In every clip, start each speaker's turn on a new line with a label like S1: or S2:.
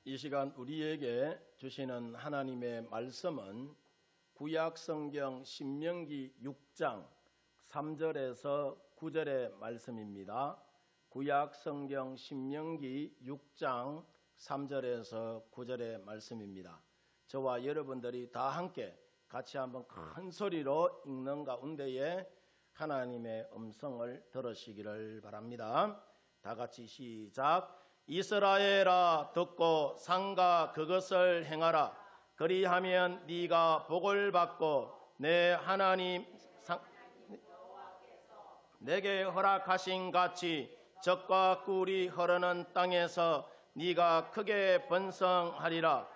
S1: 이 시간 우리에게 주시는 하나님의 말씀은 구약성경 신명기 6장 3절에서 9절의 말씀입니다. 구약성경 신명기 6장 3절에서 9절의 말씀입니다. 저와 여러분들이 다 함께 같이 한번 큰 소리로 읽는 가운데에 하나님의 음성을 들으시기를 바랍니다. 다 같이 시작. 이스라엘아 듣고 상가 그것을 행하라. 그리하면 네가 복을 받고 내 하나님 내게 허락하신 같이 젖과 꿀이 흐르는 땅에서 네가 크게 번성하리라.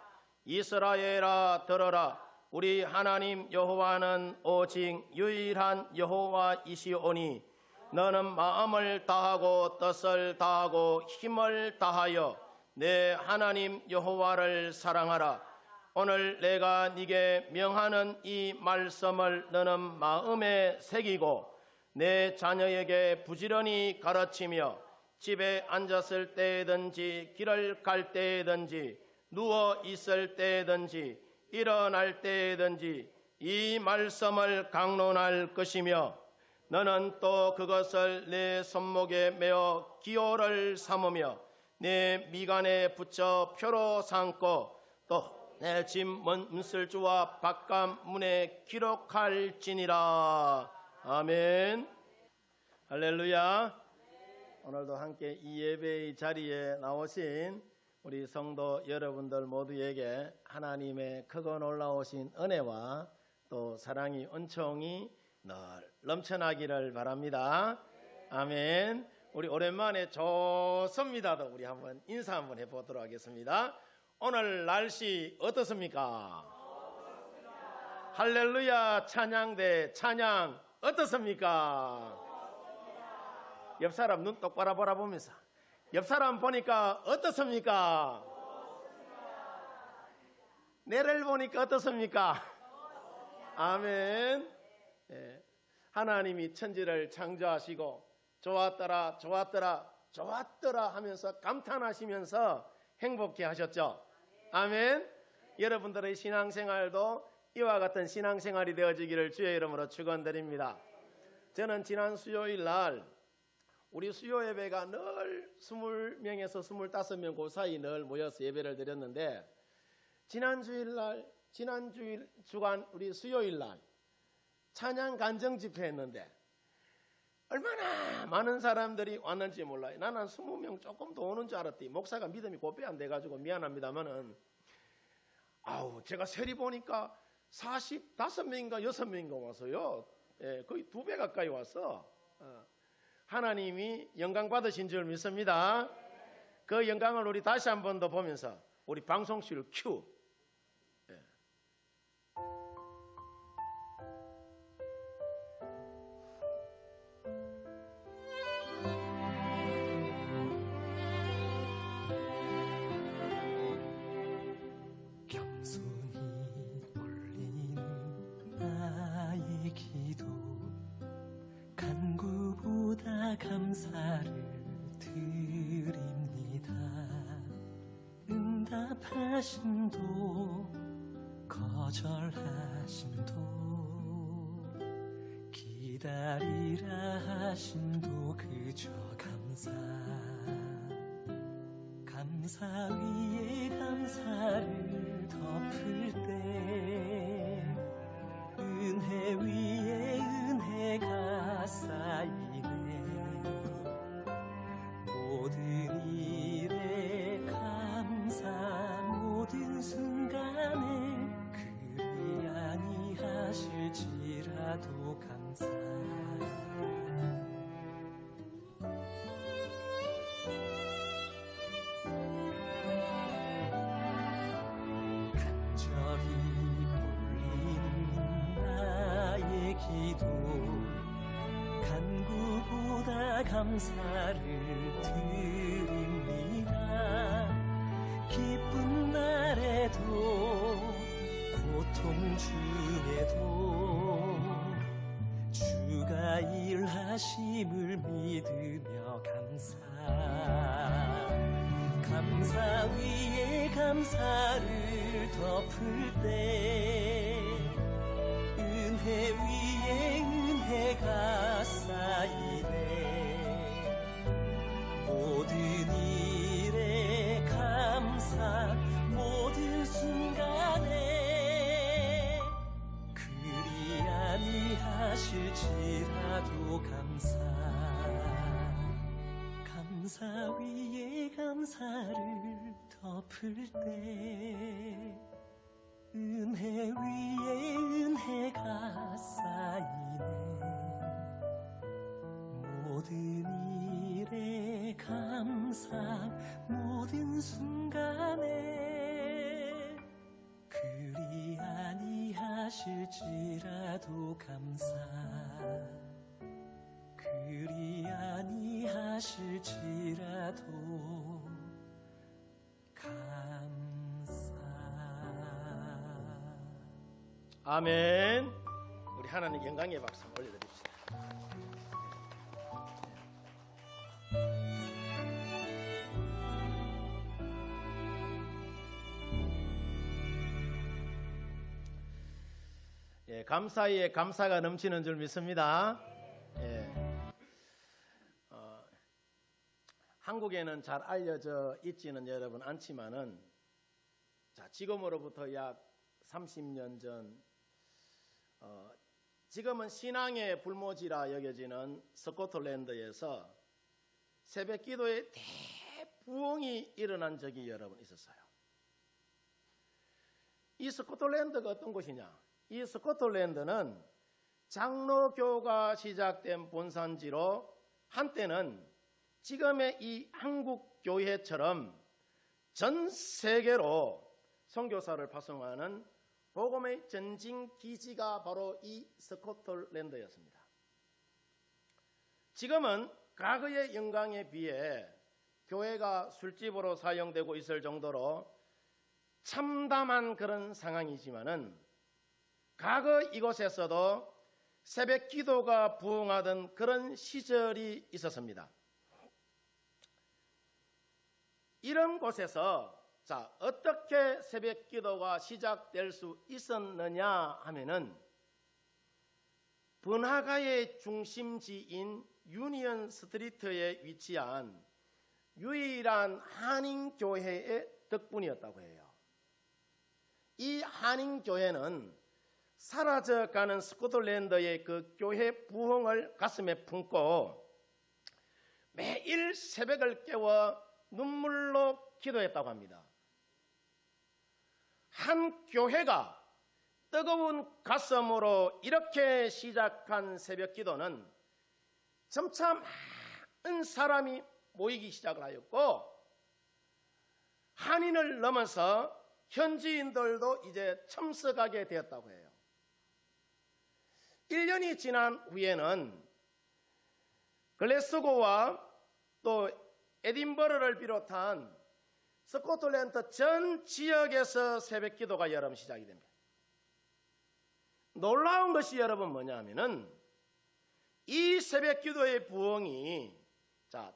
S1: 이스라엘아 들어라. 우리 하나님 여호와는 오직 유일한 여호와이시오니 너는 마음을 다하고 뜻을 다하고 힘을 다하여 내 하나님 여호와를 사랑하라. 오늘 내가 네게 명하는 이 말씀을 너는 마음에 새기고 내 자녀에게 부지런히 가르치며 집에 앉았을 때든지 길을 갈 때든지 누워 있을 때든지 일어날 때든지 이 말씀을 강론할 것이며 너는 또 그것을 내 손목에 메어 기호를 삼으며 내 미간에 붙여 표로 삼고 또 내 집 문설주와 바깥문에 기록할지니라. 아멘. 할렐루야. 오늘도 함께 이 예배의 자리에 나오신 우리 성도 여러분들 모두에게 하나님의 크고 놀라우신 은혜와 또 사랑이 은총이 늘 넘쳐나기를 바랍니다. 아멘. 우리 오랜만에 좋습니다도 우리 한번 인사 한번 해보도록 하겠습니다. 오늘 날씨 어떻습니까? 할렐루야 찬양대 찬양 어떻습니까? 옆 사람 눈 똑바로 바라보면서 옆 사람 보니까 어떻습니까? 내를 보니까 어떻습니까? 아멘. 예, 하나님이 천지를 창조하시고 좋았더라 좋았더라 좋았더라 하면서 감탄하시면서 행복해 하셨죠. 아멘. 여러분들의 신앙생활도 이와 같은 신앙생활이 되어지기를 주의 이름으로 축원드립니다. 저는 지난 수요일 날 우리 수요 예배가 늘 20명에서 25명 그 사이 늘 모여서 예배를 드렸는데 지난 주간 우리 수요일 날 찬양 간정 집회 했는데 얼마나 많은 사람들이 왔는지 몰라요. 나는 20명 조금 더 오는 줄 알았더니 목사가 믿음이 곧배 안 돼가지고 미안합니다만은 제가 세리 보니까 45명인가 6명인가 와서요. 예, 거의 2배 가까이 왔어. 하나님이 영광 받으신 줄 믿습니다. 그 영광을 우리 다시 한 번 더 보면서 우리 방송실 큐.
S2: 감사를 드립니다. 응답하심도 거절하심도 기다리라 하심도 그저 감사 위에 감사를 덮을 때 은혜 위에 은혜가 쌓이네. 모든 일에 감사 모든 순간에 그리 아니하실지라도 감사 간절히 올리는 나의 기도 간구보다 감사를 드립니다. 기쁜 날에도 고통 중에도 주가 일하심을 믿으며 감사 위에 감사를 덮을 때 은혜 위에 은혜가 쌓이네. 모든 일에 감사, 모든 순간에 그리 아니하실지라도 감사. 감사 위에 감사를 덮을 때 은혜 위에 은혜가 쌓이네. 모든 일에 감사, 모든 순간에 그리 아니하실지라도 감사. 그리 아니하실지라도 감사.
S1: 아멘. 우리 하나님 영광의 박수 한번 올려드립시다. 예, 감사에 감사가 넘치는 줄 믿습니다. 예. 한국에는 잘 알려져 있지는 여러분 않지만은, 자, 지금으로부터 약 30년 전, 지금은 신앙의 불모지라 여겨지는 스코틀랜드에서 새벽 기도에 대부흥이 일어난 적이 여러분 있었어요. 이 스코틀랜드가 어떤 곳이냐? 이 스코틀랜드는 장로교가 시작된 본산지로 한때는 지금의 이 한국 교회처럼 전 세계로 선교사를 파송하는 복음의 전진 기지가 바로 이 스코틀랜드였습니다. 지금은 과거의 영광에 비해 교회가 술집으로 사용되고 있을 정도로 참담한 그런 상황이지만은, 과거 이곳에서도 새벽 기도가 부흥하던 그런 시절이 있었습니다. 이런 곳에서 자, 어떻게 새벽 기도가 시작될 수 있었느냐 하면은, 번화가의 중심지인 유니언 스트리트에 위치한 유일한 한인교회의 덕분이었다고 해요. 이 한인교회는 사라져가는 스코틀랜드의 그 교회 부흥을 가슴에 품고 매일 새벽을 깨워 눈물로 기도했다고 합니다. 한 교회가 뜨거운 가슴으로 이렇게 시작한 새벽 기도는 점차 많은 사람이 모이기 시작을 하였고, 한인을 넘어서 현지인들도 이제 참석하게 되었다고 해요. 1년이 지난 후에는 글래스고와 또 에딘버러를 비롯한 스코틀랜드 전 지역에서 새벽 기도가 여러분 시작이 됩니다. 놀라운 것이 여러분 뭐냐 하면은, 이 새벽 기도의 부흥이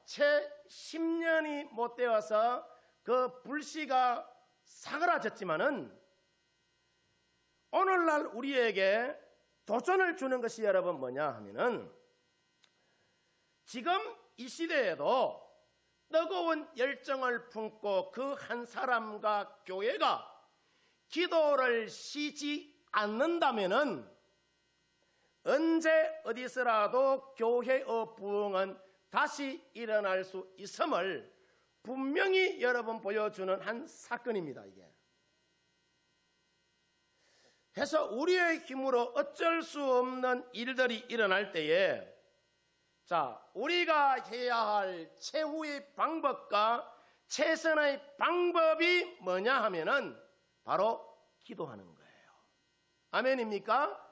S1: 채 10년이 못 되어서 그 불씨가 사그라졌지만은, 오늘날 우리에게 도전을 주는 것이 여러분 뭐냐 하면은, 지금 이 시대에도 뜨거운 열정을 품고 그 한 사람과 교회가 기도를 쉬지 않는다면은 언제 어디서라도 교회의 부흥은 다시 일어날 수 있음을 분명히 여러분 보여주는 한 사건입니다. 이게 해서 우리의 힘으로 어쩔 수 없는 일들이 일어날 때에 우리가 해야 할 최후의 방법과 최선의 방법이 뭐냐 하면은 바로 기도하는 거예요. 아멘입니까?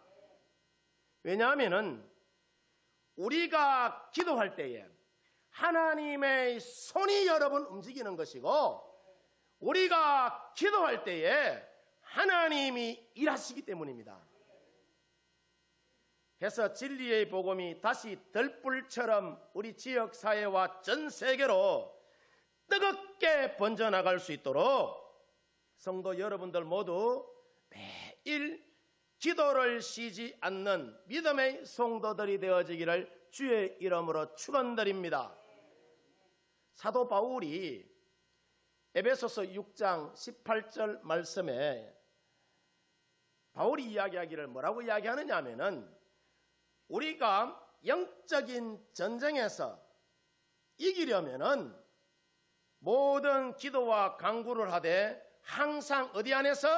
S1: 왜냐하면은 우리가 기도할 때에 하나님의 손이 여러분 움직이는 것이고, 우리가 기도할 때에 하나님이 일하시기 때문입니다. 그래서 진리의 복음이 다시 들불처럼 우리 지역사회와 전 세계로 뜨겁게 번져나갈 수 있도록 성도 여러분들 모두 매일 기도를 쉬지 않는 믿음의 성도들이 되어지기를 주의 이름으로 축원드립니다. 사도 바울이 에베소서 6장 18절 말씀에 바울이 이야기하기를 뭐라고 이야기하느냐 하면은 우리가 영적인 전쟁에서 이기려면은 모든 기도와 간구를 하되 항상 어디 안에서?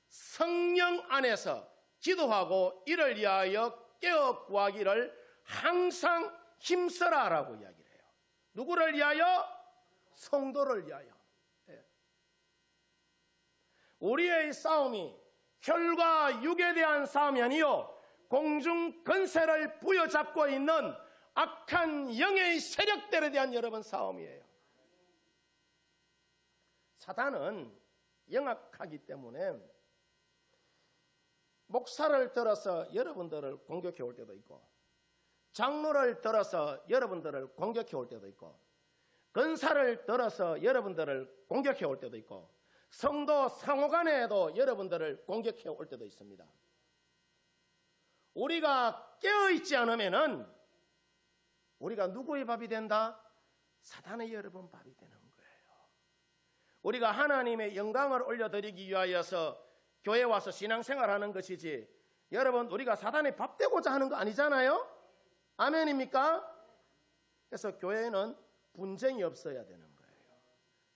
S1: 성령 안에서 기도하고 이를 위하여 깨어 구하기를 항상 힘써라라고 이야기를 해요. 누구를 위하여? 성도를 위하여. 우리의 싸움이 혈과 육에 대한 싸움이 아니요 공중 권세를 부여잡고 있는 악한 영의 세력들에 대한 여러분 싸움이에요. 사단은 영악하기 때문에 목사를 들어서 여러분들을 공격해 올 때도 있고 장로를 들어서 여러분들을 공격해 올 때도 있고 권사를 들어서 여러분들을 공격해 올 때도 있고 성도 상호간에도 여러분들을 공격해 올 때도 있습니다. 우리가 깨어있지 않으면은 우리가 누구의 밥이 된다? 사단의 여러분 밥이 되는 거예요. 우리가 하나님의 영광을 올려드리기 위하여서 교회에 와서 신앙생활하는 것이지 여러분 우리가 사단의 밥 되고자 하는 거 아니잖아요? 아멘입니까? 그래서 교회는 분쟁이 없어야 되는 거예요.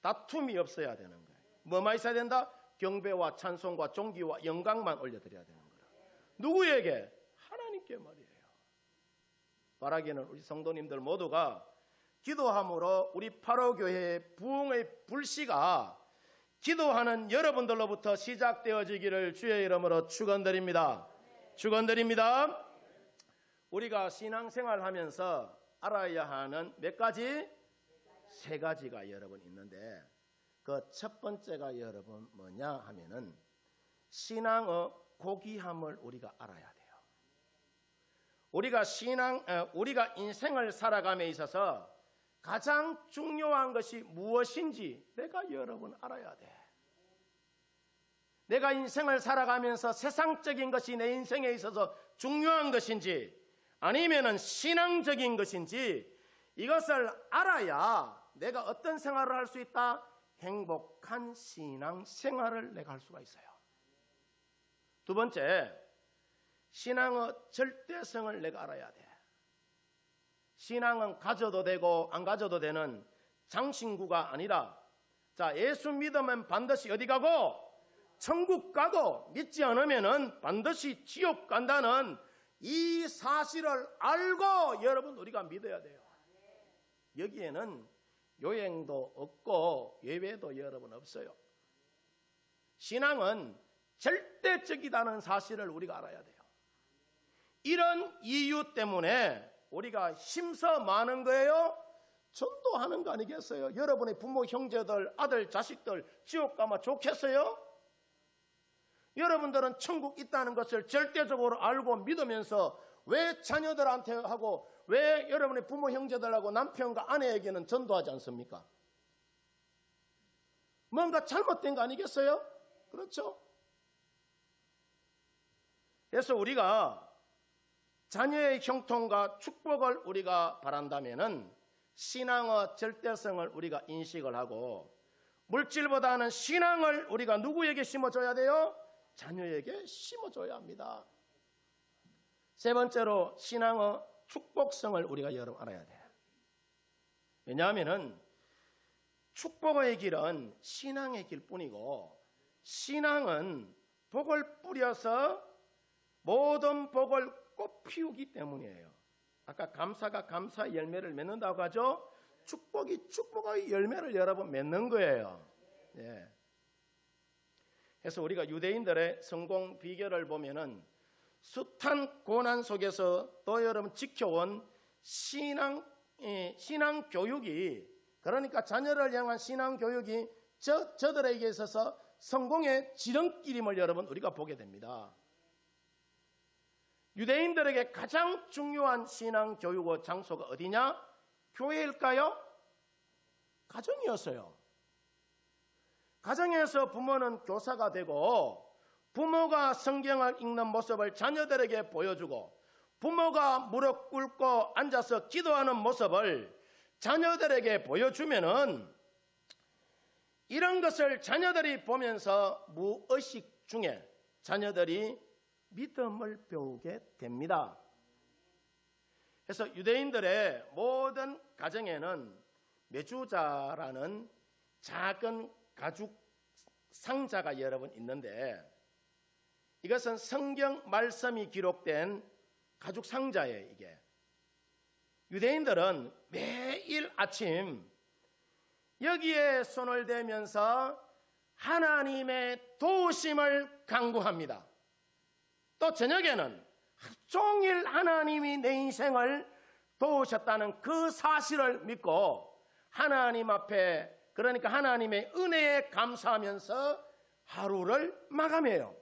S1: 다툼이 없어야 되는 거예요. 뭐만 있어야 된다? 경배와 찬송과 존귀와 영광만 올려드려야 되는 거예요. 누구에게? 하나님께 말이에요. 바라기는 우리 성도님들 모두가 기도함으로 우리 파로교회의 부흥의 불씨가 기도하는 여러분들로부터 시작되어지기를 주의 이름으로 축원드립니다. 축원드립니다. 우리가 신앙생활 하면서 알아야 하는 몇 가지? 세 가지가 여러분 있는데 그 첫 번째가 여러분 뭐냐 하면은 신앙의 고귀함을 우리가 알아야 돼요. 우리가 인생을 살아감에 있어서 가장 중요한 것이 무엇인지 내가 여러분 알아야 돼. 내가 인생을 살아가면서 세상적인 것이 내 인생에 있어서 중요한 것인지 아니면은 신앙적인 것인지 이것을 알아야 내가 어떤 생활을 할 수 있다? 행복한 신앙 생활을 내가 할 수가 있어요. 두 번째, 신앙의 절대성을 내가 알아야 돼. 신앙은 가져도 되고 안 가져도 되는 장신구가 아니라 자 예수 믿으면 반드시 어디 가고? 천국 가고 믿지 않으면 반드시 지옥 간다는 이 사실을 알고 여러분 우리가 믿어야 돼요. 여기에는 요행도 없고 예외도 여러분 없어요. 신앙은 절대적이라는 사실을 우리가 알아야 돼요. 이런 이유 때문에 우리가 힘써 많은 거예요. 전도하는 거 아니겠어요? 여러분의 부모, 형제들, 아들, 자식들 지옥 가면 좋겠어요? 여러분들은 천국 있다는 것을 절대적으로 알고 믿으면서 왜 자녀들한테 하고 왜 여러분의 부모, 형제들하고 남편과 아내에게는 전도하지 않습니까? 뭔가 잘못된 거 아니겠어요? 그렇죠? 그래서 우리가 자녀의 형통과 축복을 우리가 바란다면은 신앙의 절대성을 우리가 인식을 하고 물질보다는 신앙을 우리가 누구에게 심어줘야 돼요? 자녀에게 심어줘야 합니다. 세 번째로 신앙의 축복성을 우리가 여러분 알아야 돼요. 왜냐하면은 축복의 길은 신앙의 길뿐이고 신앙은 복을 뿌려서 모든 복을 꽃 피우기 때문이에요. 아까 감사가 감사의 열매를 맺는다고 하죠. 축복이 축복의 열매를 여러분 맺는 거예요. 예. 그래서 우리가 유대인들의 성공 비결을 보면은 숱한 고난 속에서 또 여러분 지켜온 신앙 교육이 그러니까 자녀를 향한 신앙 교육이 저들에게 있어서 성공의 지름길임을 여러분 우리가 보게 됩니다. 유대인들에게 가장 중요한 신앙 교육의 장소가 어디냐? 교회일까요? 가정이었어요. 가정에서 부모는 교사가 되고 부모가 성경을 읽는 모습을 자녀들에게 보여주고 부모가 무릎 꿇고 앉아서 기도하는 모습을 자녀들에게 보여주면은 이런 것을 자녀들이 보면서 무의식 중에 자녀들이 믿음을 배우게 됩니다. 그래서 유대인들의 모든 가정에는 메주자라는 작은 가죽 상자가 여러분 있는데 이것은 성경 말씀이 기록된 가죽 상자예요. 이게 유대인들은 매일 아침 여기에 손을 대면서 하나님의 도우심을 간구합니다. 또 저녁에는 하루 종일 하나님이 내 인생을 도우셨다는 그 사실을 믿고 하나님 앞에, 그러니까 하나님의 은혜에 감사하면서 하루를 마감해요.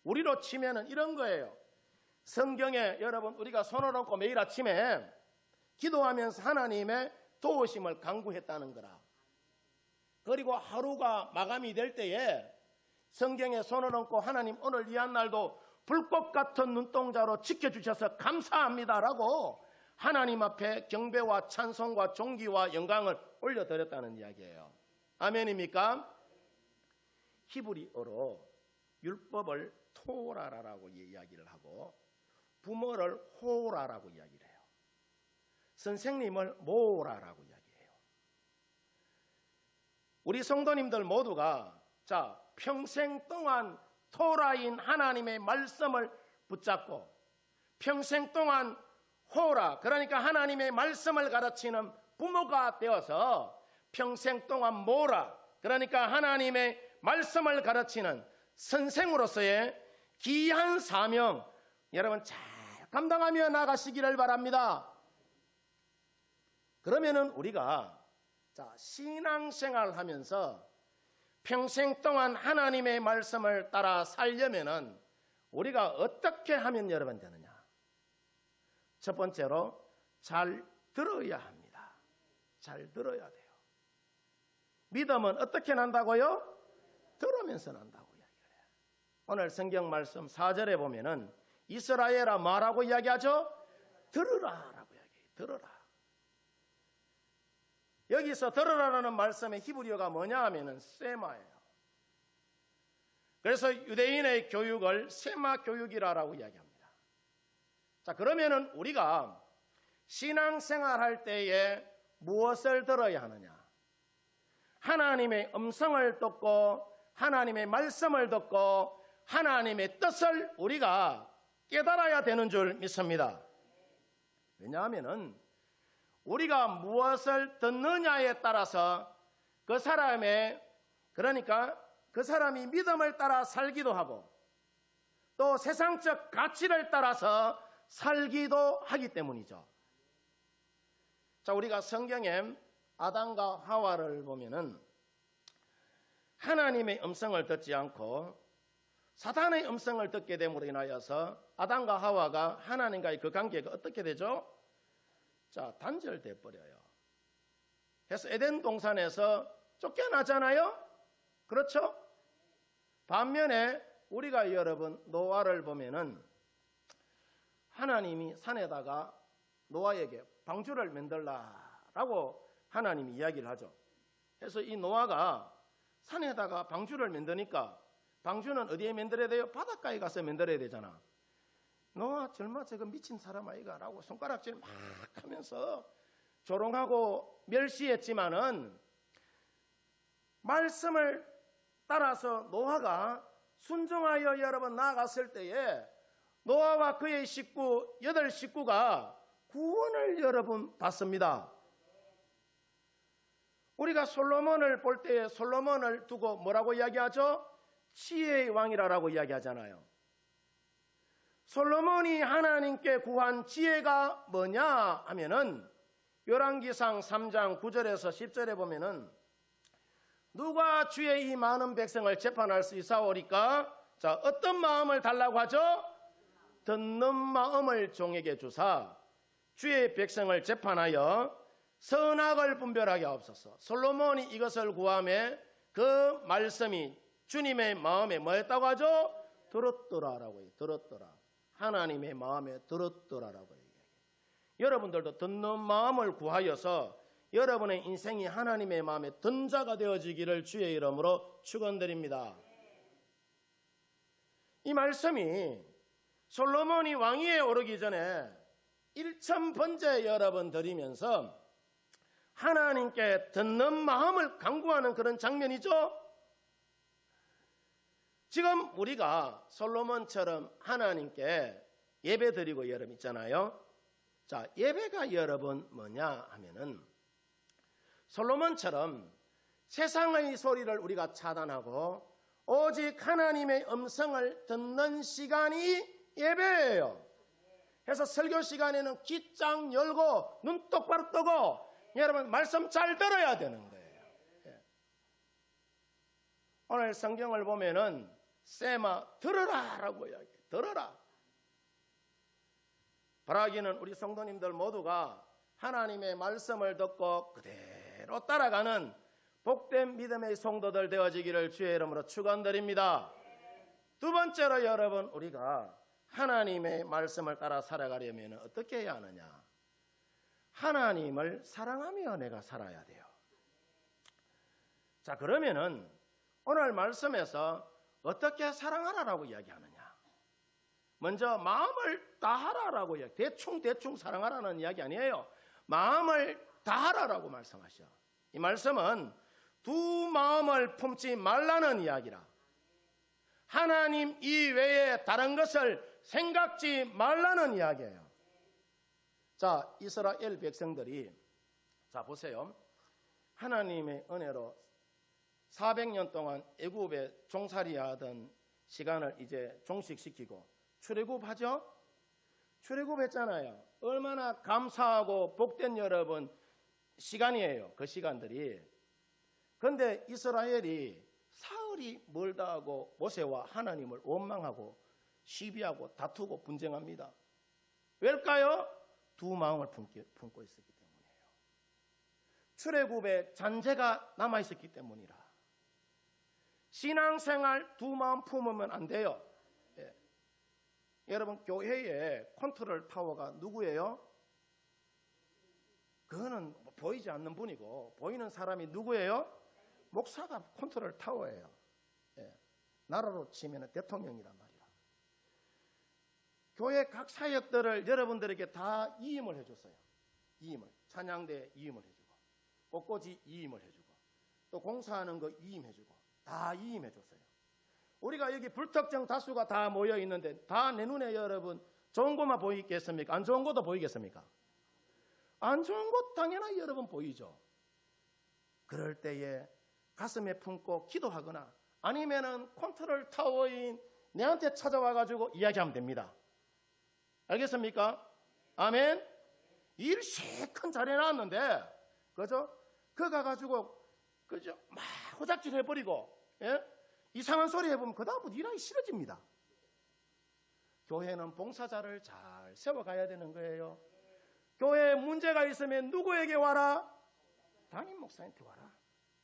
S1: 우리로 치면은 이런 거예요. 성경에 여러분 우리가 손을 얹고 매일 아침에 기도하면서 하나님의 도우심을 간구했다는 거라. 그리고 하루가 마감이 될 때에 성경에 손을 얹고 하나님 오늘 이 한 날도 불꽃 같은 눈동자로 지켜주셔서 감사합니다라고 하나님 앞에 경배와 찬송과 존귀와 영광을 올려드렸다는 이야기예요. 아멘입니까? 히브리어로 율법을 토라라고 이야기를 하고 부모를 호라라고 이야기를 해요. 선생님을 모라라고 이야기해요. 우리 성도님들 모두가 평생 동안 토라인 하나님의 말씀을 붙잡고 평생 동안 호라, 그러니까 하나님의 말씀을 가르치는 부모가 되어서 평생 동안 모라, 그러니까 하나님의 말씀을 가르치는 선생으로서의 귀한 사명 여러분 잘 감당하며 나가시기를 바랍니다. 그러면은 우리가 신앙생활 하면서 평생 동안 하나님의 말씀을 따라 살려면은 우리가 어떻게 하면 여러분 되느냐? 첫 번째로 잘 들어야 합니다. 잘 들어야 돼요. 믿음은 어떻게 난다고요? 들으면서 난다고 이야기를 해요. 오늘 성경 말씀 4절에 보면은 이스라엘아 뭐라고 이야기하죠? 들으라라고 이야기해요. 들으라. 여기서 들으라라는 말씀의 히브리어가 뭐냐 하면은 세마예요. 그래서 유대인의 교육을 세마 교육이라고 이야기합니다. 그러면은 우리가 신앙생활할 때에 무엇을 들어야 하느냐? 하나님의 음성을 듣고 하나님의 말씀을 듣고 하나님의 뜻을 우리가 깨달아야 되는 줄 믿습니다. 왜냐하면은 우리가 무엇을 듣느냐에 따라서 그 사람의, 그러니까 그 사람이 믿음을 따라 살기도 하고 또 세상적 가치를 따라서 살기도 하기 때문이죠. 우리가 성경에 아담과 하와를 보면은 하나님의 음성을 듣지 않고 사탄의 음성을 듣게 됨으로 인하여서 아담과 하와가 하나님과의 그 관계가 어떻게 되죠? 단절돼 버려요. 그래서 에덴 동산에서 쫓겨나잖아요. 그렇죠? 반면에 우리가 여러분 노아를 보면은 하나님이 산에다가 노아에게 방주를 만들라라고 하나님이 이야기를 하죠. 그래서 이 노아가 산에다가 방주를 만드니까 방주는 어디에 만들어야 돼요? 바닷가에 가서 만들어야 되잖아. 노아 절마 저거 미친 사람 아이가 라고 손가락질 막 하면서 조롱하고 멸시했지만은 말씀을 따라서 노아가 순종하여 여러분 나아갔을 때에 노아와 그의 식구 8식구가 구원을 여러분 받습니다. 우리가 솔로몬을 볼 때에 솔로몬을 두고 뭐라고 이야기하죠? 지혜의 왕이라고 이야기하잖아요. 솔로몬이 하나님께 구한 지혜가 뭐냐 하면은 열왕기상 3장 9절에서 10절에 보면은 누가 주의 이 많은 백성을 재판할 수 있사오리까? 어떤 마음을 달라고 하죠? 듣는 마음을 종에게 주사 주의 백성을 재판하여 선악을 분별하게 하옵소서. 솔로몬이 이것을 구하며 그 말씀이 주님의 마음에 뭐였다고 하죠? 들었더라라고 해요. 들었더라. 하나님의 마음에 들었더라라고 해요. 여러분들도 듣는 마음을 구하여서 여러분의 인생이 하나님의 마음에 든 자가 되어지기를 주의 이름으로 축원드립니다. 이 말씀이 솔로몬이 왕위에 오르기 전에 1000번째 여러분 드리면서 하나님께 듣는 마음을 간구하는 그런 장면이죠. 지금 우리가 솔로몬처럼 하나님께 예배드리고 여러분 있잖아요. 자, 예배가 여러분 뭐냐 하면은 솔로몬처럼 세상의 소리를 우리가 차단하고 오직 하나님의 음성을 듣는 시간이 예배예요. 그래서 설교 시간에는 귀 짱 열고 눈 똑바로 뜨고 여러분 말씀 잘 들어야 되는 거예요. 오늘 성경을 보면은 세마 들으라라고 이야기해요. 들어라. 바라기는 우리 성도님들 모두가 하나님의 말씀을 듣고 그대로 따라가는 복된 믿음의 성도들 되어지기를 주의 이름으로 축원드립니다. 두 번째로 여러분 우리가 하나님의 말씀을 따라 살아가려면 어떻게 해야 하느냐? 하나님을 사랑하며 내가 살아야 돼요. 자, 그러면은 오늘 말씀에서 어떻게 사랑하라라고 이야기하느냐? 먼저 마음을 다하라라고 이야기. 대충 사랑하라는 이야기 아니에요. 마음을 다하라라고 말씀하셔. 이 말씀은 두 마음을 품지 말라는 이야기라. 하나님 이외에 다른 것을 생각지 말라는 이야기예요. 자, 이스라엘 백성들이 자 보세요. 하나님의 은혜로 400년 동안 애굽에 종살이하던 시간을 이제 종식시키고 출애굽하죠? 출애굽했잖아요. 얼마나 감사하고 복된 여러분 시간이에요. 그 시간들이. 그런데 이스라엘이 사흘이 멀다 하고 모세와 하나님을 원망하고 시비하고 다투고 분쟁합니다. 왜일까요? 두 마음을 품고 있었기 때문이에요. 출애굽에 잔재가 남아있었기 때문이라. 신앙생활 두 마음 품으면 안 돼요. 예. 여러분 교회에 컨트롤 타워가 누구예요? 그거는 보이지 않는 분이고 보이는 사람이 누구예요? 목사가 컨트롤 타워예요. 예. 나라로 치면 대통령이란 말이야. 교회 각 사역들을 여러분들에게 다 이임을 해줬어요. 이임을. 찬양대 이임을 해주고 꽃꽂이 이임을 해주고 또 공사하는 거 이임해주고 다 이임해줬어요. 우리가 여기 불특정 다수가 다 모여 있는데 다 내 눈에 여러분 좋은 것만 보이겠습니까? 안 좋은 것도 보이겠습니까? 안 좋은 것 당연히 여러분 보이죠. 그럴 때에 가슴에 품고 기도하거나 아니면은 컨트롤 타워인 내한테 찾아와가지고 이야기하면 됩니다. 알겠습니까? 아멘. 일 실컷 잘해놨는데 그죠? 그거 가가지고 그죠? 막 호작질 해버리고 예? 이상한 소리 해보면 그 다음부터 일하기 싫어집니다. 교회는 봉사자를 잘 세워가야 되는 거예요. 교회에 문제가 있으면 누구에게 와라? 담임 목사한테 와라.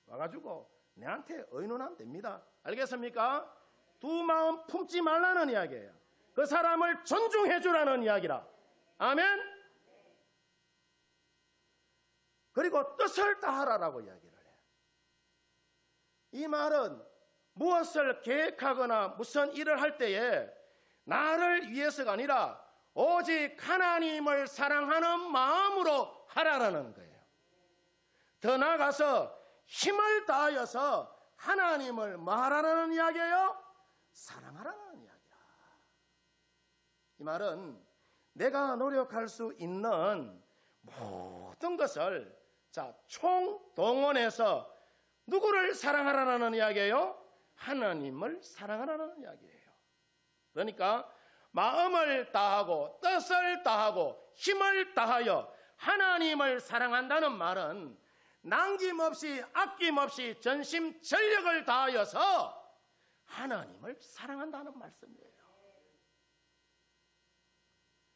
S1: 와가지고 내한테 의논하면 됩니다. 알겠습니까? 두 마음 품지 말라는 이야기예요. 그 사람을 존중해 주라는 이야기라. 아멘. 그리고 뜻을 다하라라고 이야기를 해요. 이 말은 무엇을 계획하거나 무슨 일을 할 때에 나를 위해서가 아니라 오직 하나님을 사랑하는 마음으로 하라라는 거예요. 더 나아가서 힘을 다하여서 하나님을 말하라는 이야기예요. 사랑하라는 이야기야. 이 말은 내가 노력할 수 있는 모든 것을 총동원해서 누구를 사랑하라는 이야기예요? 하나님을 사랑하라는 이야기예요. 그러니까 마음을 다하고 뜻을 다하고 힘을 다하여 하나님을 사랑한다는 말은 남김없이 아낌없이 전심 전력을 다하여서 하나님을 사랑한다는 말씀이에요.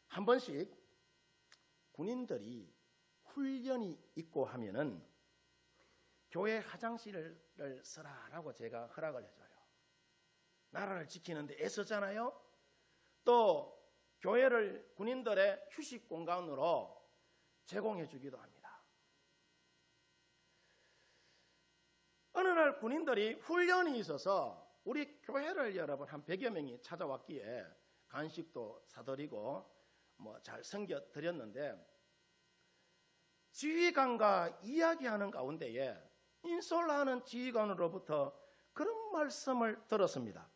S1: 한 번씩 군인들이 훈련이 있고 하면은 교회 화장실을 쓰라라고 제가 허락을 해줘요. 나라를 지키는데 애쓰잖아요. 또 교회를 군인들의 휴식 공간으로 제공해 주기도 합니다. 어느 날 군인들이 훈련이 있어서 우리 교회를 여러분 한 100여 명이 찾아왔기에 간식도 사드리고 잘 섬겨 드렸는데, 지휘관과 이야기하는 가운데에 인솔하는 지휘관으로부터 그런 말씀을 들었습니다.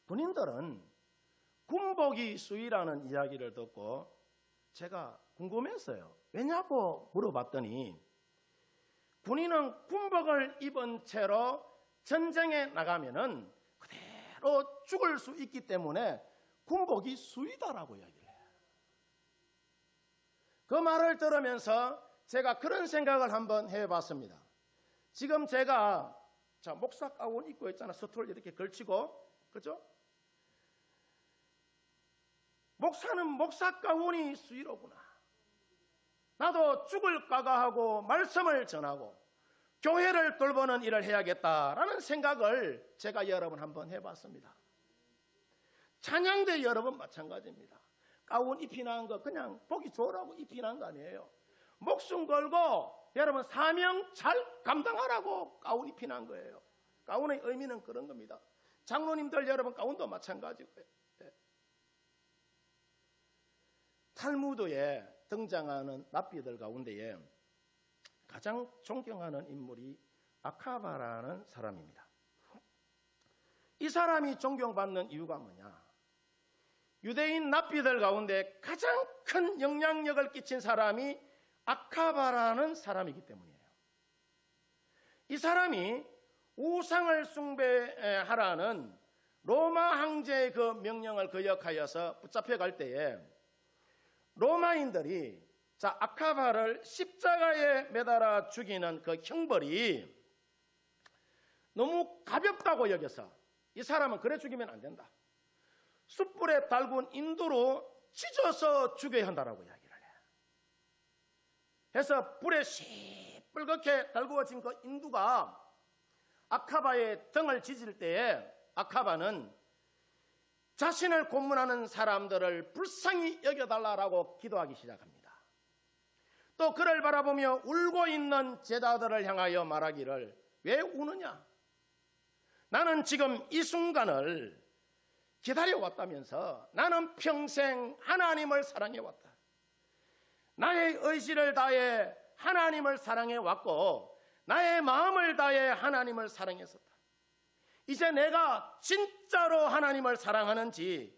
S1: 군인들은 군복이 수위라는 이야기를 듣고 제가 궁금했어요. 왜냐고 물어봤더니 군인은 군복을 입은 채로 전쟁에 나가면은 그대로 죽을 수 있기 때문에 군복이 수위다라고 이야기를 해요. 그 말을 들으면서 제가 그런 생각을 한번 해봤습니다. 지금 제가 목사 가운 입고 있잖아. 스톨 이렇게 걸치고, 그죠? 목사는 목사 가운이 수위로구나. 나도 죽을 각오하고 말씀을 전하고 교회를 돌보는 일을 해야겠다라는 생각을 제가 여러분 한번 해봤습니다. 찬양대 여러분 마찬가지입니다. 가운 입히는 거 그냥 보기 좋으라고 입히는 거 아니에요. 목숨 걸고 여러분 사명 잘 감당하라고 가운 입히는 거예요. 가운의 의미는 그런 겁니다. 장로님들 여러분 가운도 마찬가지고요. 탈무드에 등장하는 랍비들 가운데에 가장 존경하는 인물이 아카바라는 사람입니다. 이 사람이 존경받는 이유가 뭐냐? 유대인 랍비들 가운데 가장 큰 영향력을 끼친 사람이 아카바라는 사람이기 때문이에요. 이 사람이 우상을 숭배하라는 로마 황제의 그 명령을 거역하여서 붙잡혀갈 때에 로마인들이 아카바를 십자가에 매달아 죽이는 그 형벌이 너무 가볍다고 여겨서 이 사람은 그래 죽이면 안 된다. 숯불에 달군 인두로 찢어서 죽여야 한다라고 이야기를 해요. 해서 불에 시뻘겋게 달구어진 그 인두가 아카바의 등을 찢을 때에 아카바는 자신을 고문하는 사람들을 불쌍히 여겨달라고 기도하기 시작합니다. 또 그를 바라보며 울고 있는 제자들을 향하여 말하기를, 왜 우느냐? 나는 지금 이 순간을 기다려왔다면서 나는 평생 하나님을 사랑해왔다. 나의 의지를 다해 하나님을 사랑해왔고 나의 마음을 다해 하나님을 사랑했었다. 이제 내가 진짜로 하나님을 사랑하는지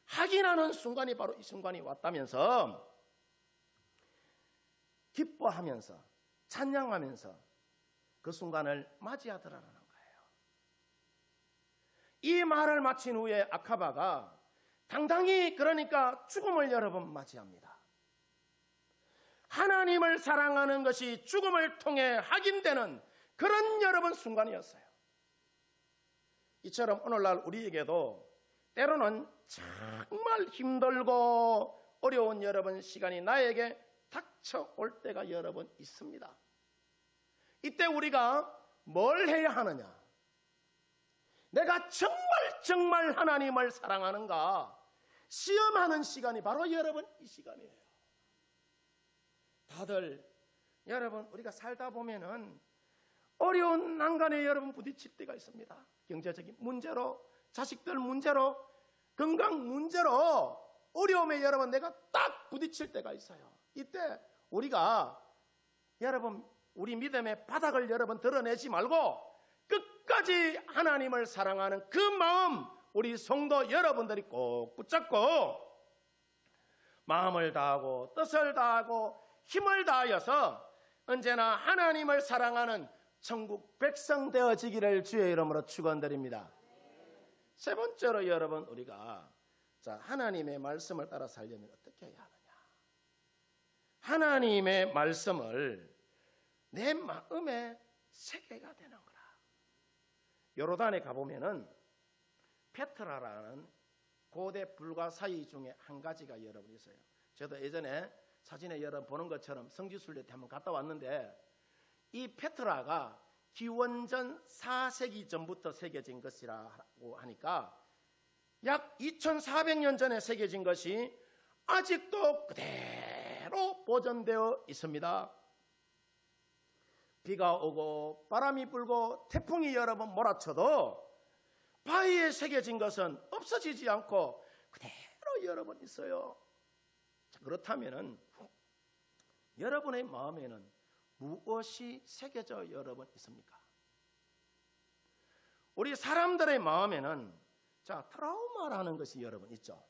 S1: 확인하는 순간이 바로 이 순간이 왔다면서 기뻐하면서 찬양하면서 그 순간을 맞이하더라는 거예요. 이 말을 마친 후에 아카바가 당당히 그러니까 죽음을 여러분 맞이합니다. 하나님을 사랑하는 것이 죽음을 통해 확인되는 그런 여러분 순간이었어요. 이처럼 오늘날 우리에게도 때로는 정말 힘들고 어려운 여러분 시간이 나에게 닥쳐올 때가 여러분 있습니다. 이때 우리가 뭘 해야 하느냐? 내가 정말 하나님을 사랑하는가 시험하는 시간이 바로 여러분 이 시간이에요. 다들 여러분 우리가 살다 보면은 어려운 난간에 여러분 부딪힐 때가 있습니다. 경제적인 문제로, 자식들 문제로, 건강 문제로 어려움에 여러분 내가 딱 부딪힐 때가 있어요. 이때 우리가 여러분 우리 믿음의 바닥을 여러분 드러내지 말고 끝까지 하나님을 사랑하는 그 마음 우리 성도 여러분들이 꼭 붙잡고 마음을 다하고 뜻을 다하고 힘을 다하여서 언제나 하나님을 사랑하는 천국 백성 되어지기를 주의 이름으로 축원드립니다. 세 번째로 여러분 우리가 하나님의 말씀을 따라 살려면 어떻게 해야 하느냐? 하나님의 말씀을 내 마음에 새겨야 되는 거라. 요르단에 가보면은 페트라라는 고대 불가사의 중에 한 가지가 여러분 있어요. 저도 예전에 사진에 여러분 보는 것처럼 성지순례 때 한번 갔다 왔는데 이 페트라가 기원전 4세기 전부터 새겨진 것이라고 하니까 약 2400년 전에 새겨진 것이 아직도 그대로 보존되어 있습니다. 비가 오고 바람이 불고 태풍이 여러 번 몰아쳐도 바위에 새겨진 것은 없어지지 않고 그대로 여러 번 있어요. 그렇다면 여러분의 마음에는 무엇이 새겨져 여러 번 있습니까? 우리 사람들의 마음에는 트라우마라는 것이 여러 번 있죠.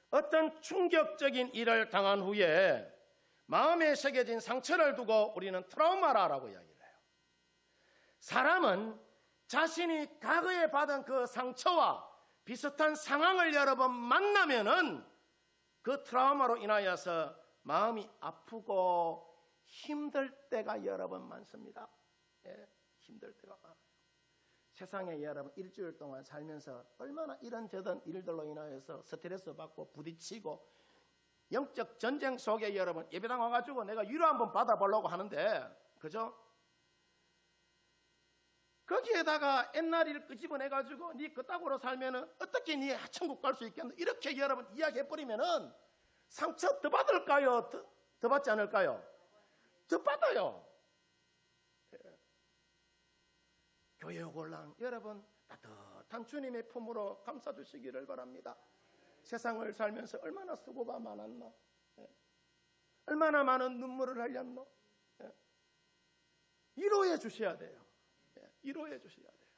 S1: 어떤 충격적인 일을 당한 후에 마음에 새겨진 상처를 두고 우리는 트라우마라고 이야기를 해요. 사람은 자신이 과거에 받은 그 상처와 비슷한 상황을 여러 번 만나면은 그 트라우마로 인하여서 마음이 아프고 힘들 때가 여러 번 많습니다. 힘들 때가 많아요. 세상에 여러분 일주일 동안 살면서 얼마나 이런저런 일들로 인하여서 스트레스 받고 부딪히고 영적 전쟁 속에 여러분 예배당 와가지고 내가 위로 한번 받아보려고 하는데 그죠? 거기에다가 옛날 일을 끄집어내가지고 네 그따구로 살면은 어떻게 네 천국 갈 수 있겠노? 이렇게 여러분 이야기해버리면은 상처 더 받을까요? 더 받지 않을까요? 더 받아요. 교회 오골랑 여러분 따뜻한 주님의 품으로 감싸주시기를 바랍니다. 세상을 살면서 얼마나 수고가 많았노? 얼마나 많은 눈물을 흘렸노? 위로해 주셔야 돼요. 위로해 주셔야 돼요.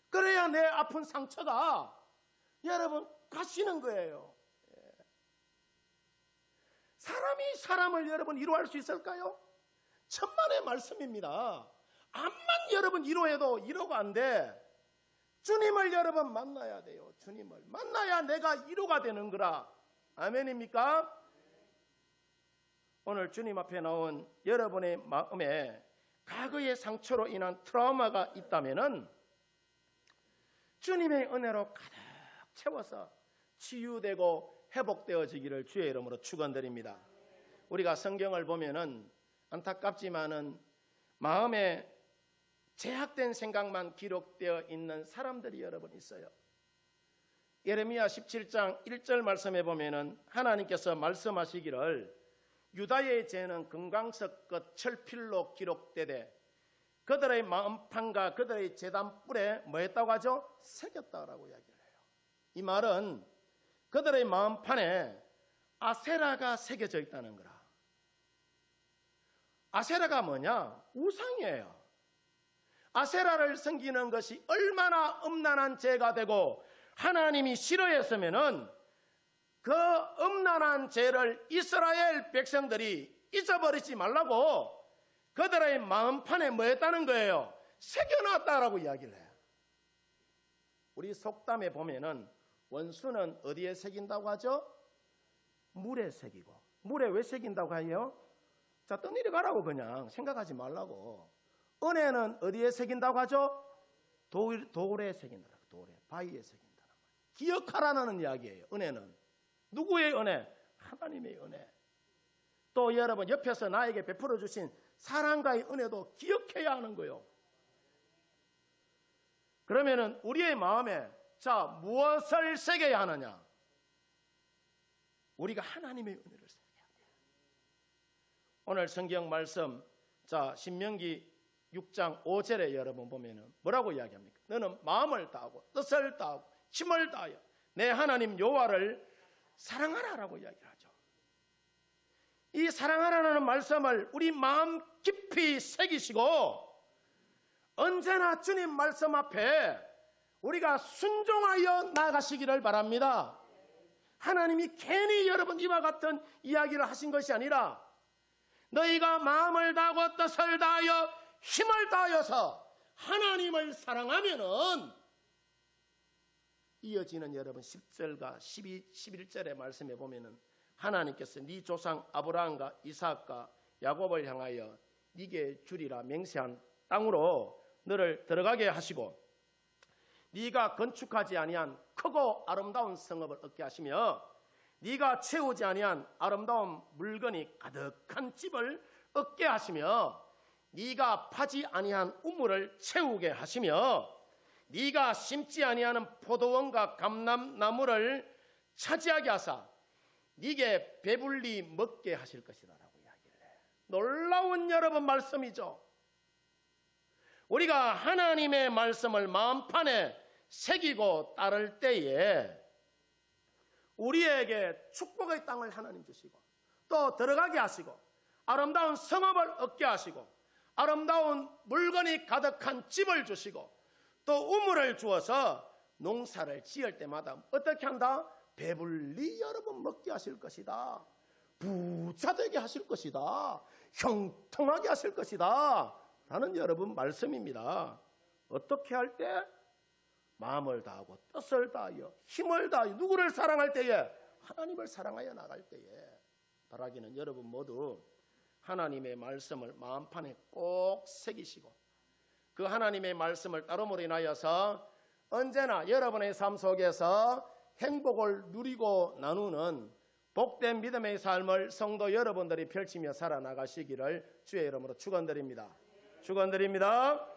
S1: 그래야 내 아픈 상처가 여러분 가시는 거예요. 사람이 사람을 여러분 위로할 수 있을까요? 천만의 말씀입니다. 암만 여러분 위로해도 위로가 안 돼. 주님을 여러분 만나야 돼요. 주님을 만나야 내가 위로가 되는 거라. 아멘입니까? 오늘 주님 앞에 나온 여러분의 마음에 과거의 상처로 인한 트라우마가 있다면은 주님의 은혜로 가득 채워서 치유되고 회복되어지기를 주의 이름으로 축원드립니다. 우리가 성경을 보면은 안타깝지만은 마음에 제약된 생각만 기록되어 있는 사람들이 여러 번 있어요. 예레미야 17장 1절 말씀에 보면은 하나님께서 말씀하시기를 유다의 죄는 금강석 끝 철필로 기록되되 그들의 마음판과 그들의 제단뿔에 뭐했다고 하죠? 새겼다라고 이야기를 해요. 이 말은 그들의 마음판에 아세라가 새겨져 있다는 거라. 아세라가 뭐냐? 우상이에요. 아세라를 섬기는 것이 얼마나 음란한 죄가 되고 하나님이 싫어했으면은 그 음란한 죄를 이스라엘 백성들이 잊어버리지 말라고 그들의 마음판에 뭐 했다는 거예요? 새겨놨다라고 이야기를 해요. 우리 속담에 보면은 원수는 어디에 새긴다고 하죠? 물에 새기고. 물에 왜 새긴다고 해요? 자, 떠내려가라고 그냥 생각하지 말라고. 은혜는 어디에 새긴다고 하죠? 돌에 새긴다. 돌에, 바위에 새긴다. 기억하라는 이야기예요. 은혜는 누구의 은혜? 하나님의 은혜. 또 여러분 옆에서 나에게 베풀어 주신 사랑과의 은혜도 기억해야 하는 거예요. 그러면은 우리의 마음에 무엇을 새겨야 하느냐? 우리가 하나님의 은혜를 새겨야 돼요. 오늘 성경 말씀 신명기 6장 5절에 여러분 보면은 뭐라고 이야기합니까? 너는 마음을 다하고 뜻을 다하고 힘을 다하여 내 하나님 여호와를 사랑하라라고 이야기를 하죠. 이 사랑하라는 말씀을 우리 마음 깊이 새기시고 언제나 주님 말씀 앞에 우리가 순종하여 나아가시기를 바랍니다. 하나님이 괜히 여러분 이와 같은 이야기를 하신 것이 아니라 너희가 마음을 다하고 뜻을 다하여 힘을 다하여서 하나님을 사랑하면은 이어지는 여러분 10절과 11절의 말씀에 보면은 하나님께서 네 조상 아브라함과 이삭과 야곱을 향하여 네게 주리라 맹세한 땅으로 너를 들어가게 하시고 네가 건축하지 아니한 크고 아름다운 성읍을 얻게 하시며 네가 채우지 아니한 아름다운 물건이 가득한 집을 얻게 하시며 네가 파지 아니한 우물을 채우게 하시며 네가 심지 아니하는 포도원과 감람나무를 차지하게 하사 네게 배불리 먹게 하실 것이다 라고 이야기를 해. 놀라운 여러분 말씀이죠. 우리가 하나님의 말씀을 마음판에 새기고 따를 때에 우리에게 축복의 땅을 하나님 주시고 또 들어가게 하시고 아름다운 성읍을 얻게 하시고 아름다운 물건이 가득한 집을 주시고 또 우물을 주어서 농사를 지을 때마다 어떻게 한다? 배불리 여러분 먹게 하실 것이다. 부자 되게 하실 것이다. 형통하게 하실 것이다 라는 여러분 말씀입니다. 어떻게 할 때? 마음을 다하고 뜻을 다하여 힘을 다하여 누구를 사랑할 때에? 하나님을 사랑하여 나갈 때에. 바라기는 여러분 모두 하나님의 말씀을 마음판에 꼭 새기시고 그 하나님의 말씀을 따름으로 인하여서 언제나 여러분의 삶 속에서 행복을 누리고 나누는 복된 믿음의 삶을 성도 여러분들이 펼치며 살아나가시기를 주의 이름으로 축원드립니다. 축원드립니다.